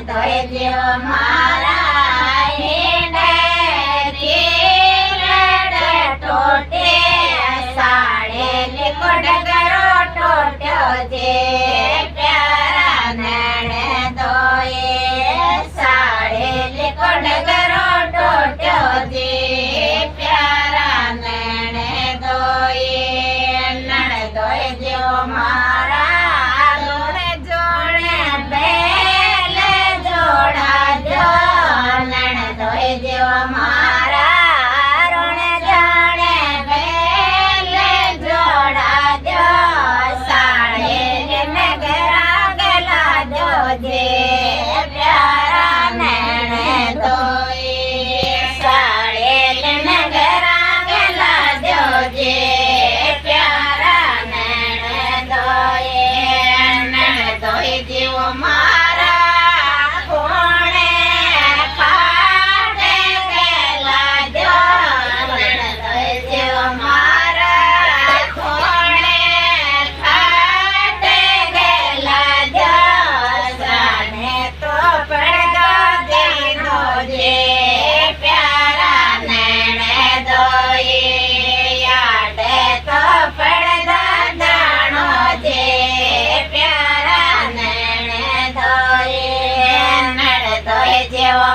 ધોય જેવો મારા હેડે ચીલડે ટોટે સાડે લીકોડ કરો ટોટ્યો જે પ્યારા નણે ધોયે સાડે લીકોડ કરો ટોટ્યો જે પ્યારા નણે ધોયે નણ ધોય જેવો મારા જોડે જોડે બેલે જોડા જો નણ ધોય જેવો મારા રણ જાણે બેલે જોડા જો સાડે નગરા ગલા જો જે પ્યારા નણે ધોયે સાડે નગરા ગલા જો જે પ્યારા નણે ધોયે નણ ધોય જેવો મારા કોણે પાડે ગેલા જો નણ ધોય જેવો મારા કોણે પાડે ગેલા જો સાને તો પડદો દીધો જે પ્યારા નણે ધોયે યાડે તો પડદા દાણો જે પ્યારા નણે ધોયે નણ ધોય જેવો